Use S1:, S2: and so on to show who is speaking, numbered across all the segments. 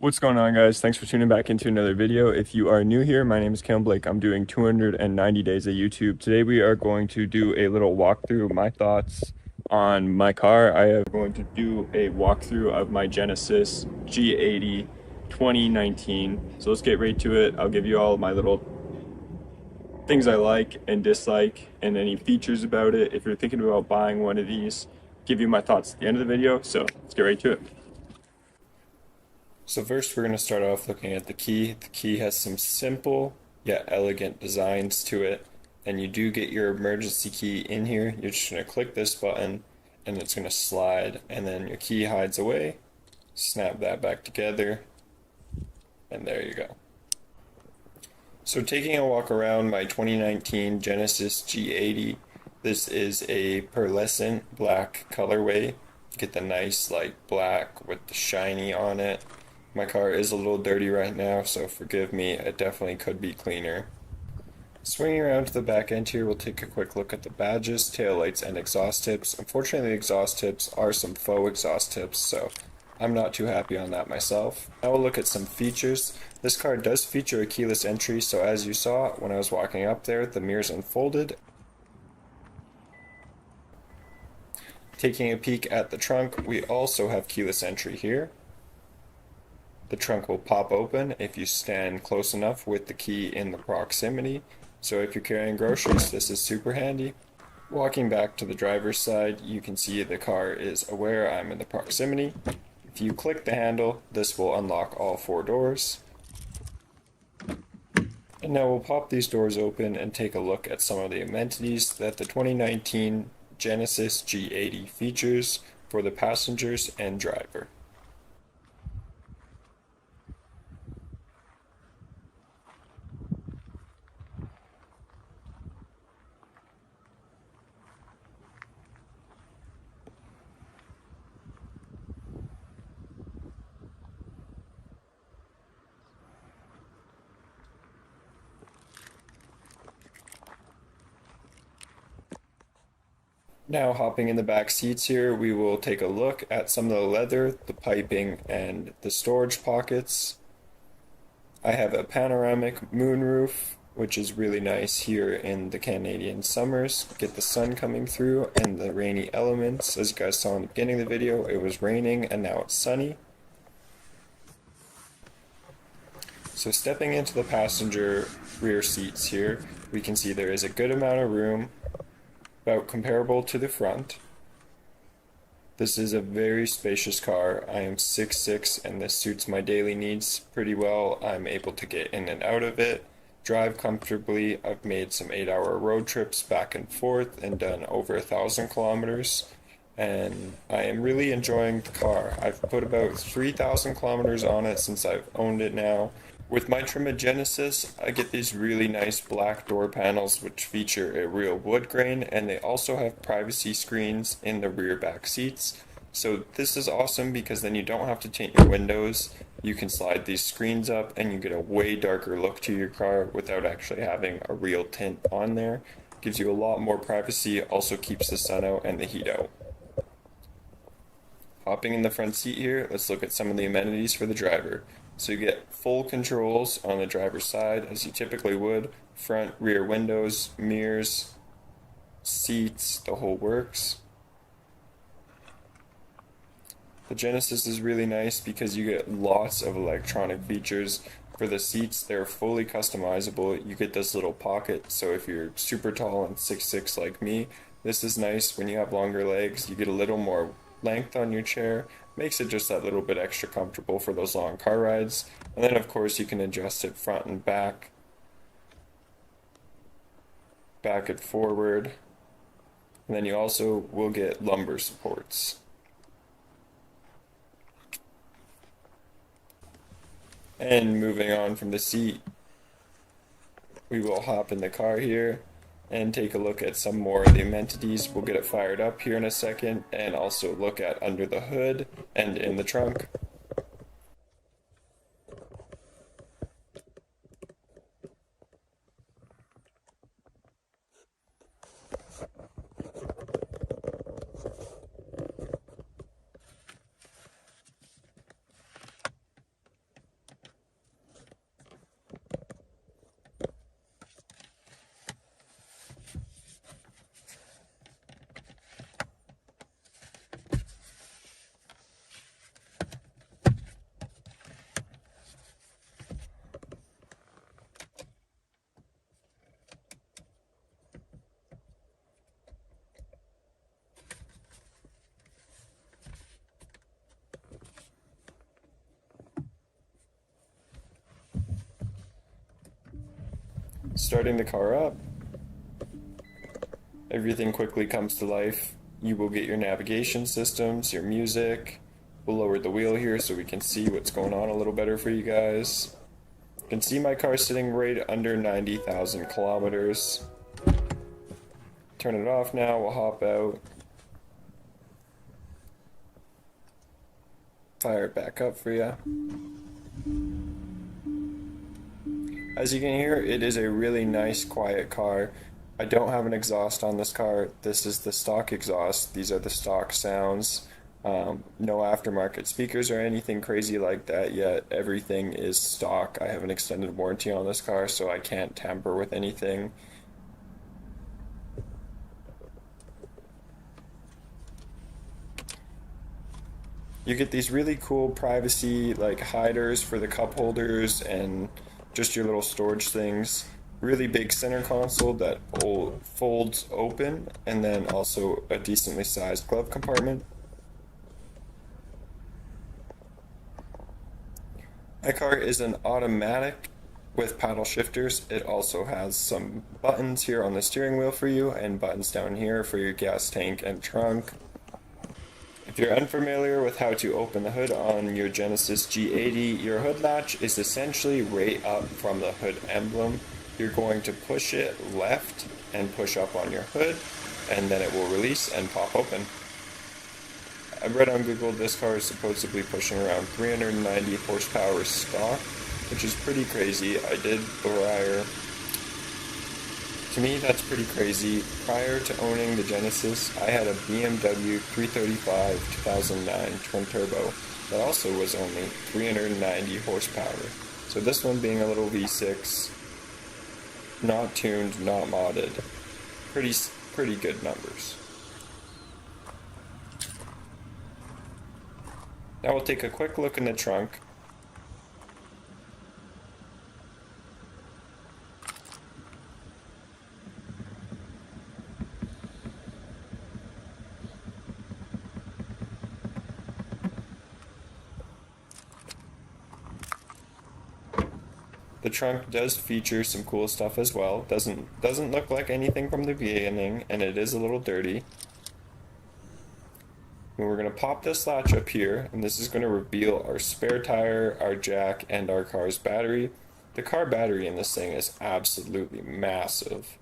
S1: What's going on, guys? Thanks for tuning back into another video. If you are new here, my name is Cam Blake. I'm doing 290 days of YouTube. Today we are going to do a little walkthrough of my thoughts on my car. I am going to do a walkthrough of my Genesis G80 2019. So let's get right to it. I'll give you all my little things I like and dislike and any features about it. If you're thinking about buying one of these, give you my thoughts at the end of the video. So let's get right to it. So first we're going to start off looking at the key. The key has some simple yet elegant designs to it, and you do get your emergency key in here. You're just going to click this button and it's going to slide, and then your key hides away. Snap that back together and there you go. So taking a walk around my 2019 Genesis G80, this is a pearlescent black colorway. Get the nice light black with the shiny on it. My car is a little dirty right now, so forgive me, it definitely could be cleaner. Swinging around to the back end here, we'll take a quick look at the badges, taillights, and exhaust tips. Unfortunately, the exhaust tips are some faux exhaust tips, so I'm not too happy on that myself. Now we'll look at some features. This car does feature a keyless entry, so as you saw when I was walking up there, the mirrors unfolded. Taking a peek at the trunk, we also have keyless entry here. The trunk will pop open if you stand close enough with the key in the proximity. So if you're carrying groceries, this is super handy. Walking back to the driver's side, you can see the car is aware I'm in the proximity. If you click the handle, this will unlock all 4 doors. And now we'll pop these doors open and take a look at some of the amenities that the 2019 Genesis G80 features for the passengers and driver. Now hopping in the back seats here, we will take a look at some of the leather, the piping, and the storage pockets. I have a panoramic moonroof, which is really nice here in the Canadian summers. Get the sun coming through and the rainy elements. As you guys saw in the beginning of the video, it was raining and now it's sunny. So stepping into the passenger rear seats here, we can see there is a good amount of room, about comparable to the front. This is a very spacious car. I am 6'6" and this suits my daily needs pretty well. I'm able to get in and out of it, drive comfortably. I've made some 8-hour road trips back and forth and done over 1,000 kilometers. And I am really enjoying the car. I've put about 3,000 kilometers on it since I've owned it now. With my trim at Genesis, I get these really nice black door panels which feature a real wood grain, and they also have privacy screens in the rear back seats. So this is awesome because then you don't have to tint your windows. You can slide these screens up and you get a way darker look to your car without actually having a real tint on there. Gives you a lot more privacy, also keeps the sun out and the heat out. Hopping in the front seat here, let's look at some of the amenities for the driver. So you get full controls on the driver's side, as you typically would. Front, rear windows, mirrors, seats, the whole works. The Genesis is really nice because you get lots of electronic features. For the seats, they're fully customizable. You get this little pocket, so if you're super tall and 6'6" like me, this is nice. When you have longer legs, you get a little more length on your chair. Makes it just that little bit extra comfortable for those long car rides. And then of course you can adjust it front and back, back and forward. And then you also will get lumbar supports. And moving on from the seat, we will hop in the car here and take a look at some more of the amenities. We'll get it fired up here in a second and also look at under the hood and in the trunk. Starting the car up, everything quickly comes to life. You will get your navigation systems, your music. We'll lower the wheel here so we can see what's going on a little better for you guys. You can see my car sitting right under 90,000 kilometers. Turn it off now, we'll hop out. Fire it back up for you. As you can hear, it is a really nice, quiet car. I don't have an exhaust on this car. This is the stock exhaust. These are the stock sounds. No aftermarket speakers or anything crazy like that yet. Everything is stock. I have an extended warranty on this car, so I can't tamper with anything. You get these really cool privacy like hiders for the cup holders and just your little storage things. Really big center console that folds open, and then also a decently sized glove compartment. My car is an automatic with paddle shifters. It also has some buttons here on the steering wheel for you and buttons down here for your gas tank and trunk. If you're unfamiliar with how to open the hood on your Genesis G80, your hood latch is essentially right up from the hood emblem. You're going to push it left and push up on your hood, and then it will release and pop open. I read on Google this car is supposedly pushing around 390 horsepower stock, which is pretty crazy. I did the wire. To me, that's pretty crazy. Prior to owning the Genesis, I had a BMW 335 2009 twin turbo that also was only 390 horsepower. So this one being a little V6, not tuned, not modded, pretty good numbers. Now we'll take a quick look in the trunk. The trunk does feature some cool stuff as well. Doesn't look like anything from the beginning, and it is a little dirty. And we're going to pop this latch up here, and this is going to reveal our spare tire, our jack, and our car's battery. The car battery in this thing is absolutely massive.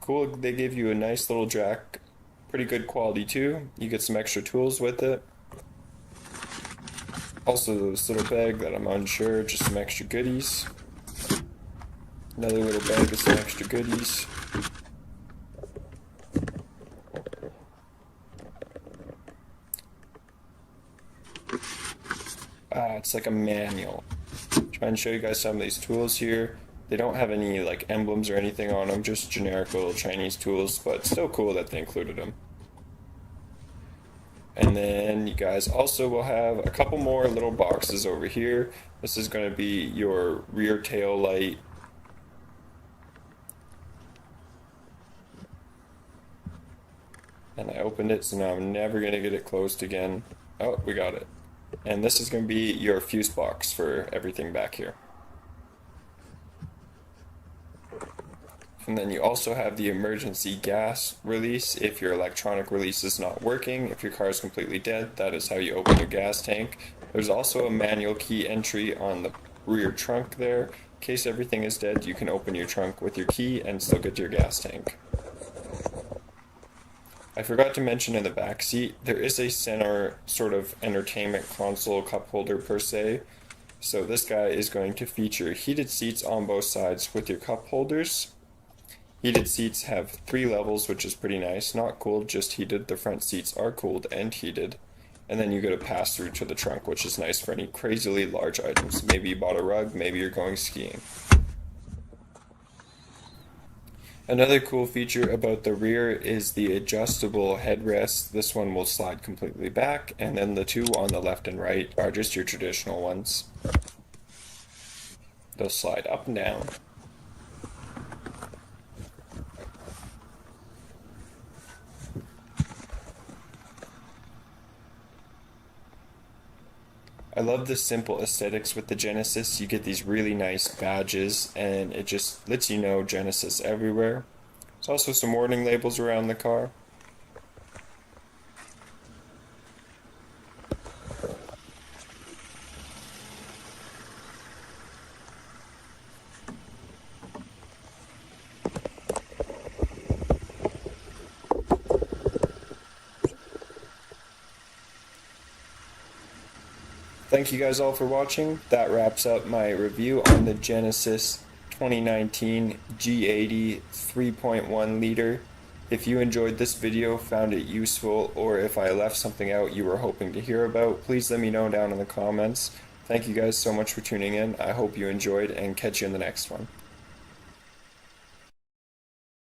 S1: Cool, they give you a nice little jack, pretty good quality too. You get some extra tools with it. Also this little bag that I'm unsure, just some extra goodies. Another little bag of some extra goodies. It's like a manual. Try and show you guys some of these tools here. They don't have any like emblems or anything on them, just generic little Chinese tools, but still cool that they included them. And then you guys also will have a couple more little boxes over here. This is going to be your rear tail light. And I opened it, so now I'm never going to get it closed again. Oh, we got it. And this is going to be your fuse box for everything back here. And then you also have the emergency gas release if your electronic release is not working. If your car is completely dead, that is how you open your gas tank. There's also a manual key entry on the rear trunk there. In case everything is dead, you can open your trunk with your key and still get to your gas tank. I forgot to mention in the back seat, there is a center sort of entertainment console cup holder per se. So this guy is going to feature heated seats on both sides with your cup holders. Heated seats have 3 levels, which is pretty nice. Not cooled, just heated. The front seats are cooled and heated. And then you get a pass through to the trunk, which is nice for any crazily large items. Maybe you bought a rug, maybe you're going skiing. Another cool feature about the rear is the adjustable headrest. This one will slide completely back, and then the two on the left and right are just your traditional ones. They'll slide up and down. I love the simple aesthetics with the Genesis. You get these really nice badges and it just lets you know Genesis everywhere. There's also some warning labels around the car. Thank you guys all for watching. That wraps up my review on the Genesis 2019 G80 3.1 liter. If you enjoyed this video, found it useful, or if I left something out you were hoping to hear about, please let me know down in the comments. Thank you guys so much for tuning in. I hope you enjoyed, and catch you in the next one.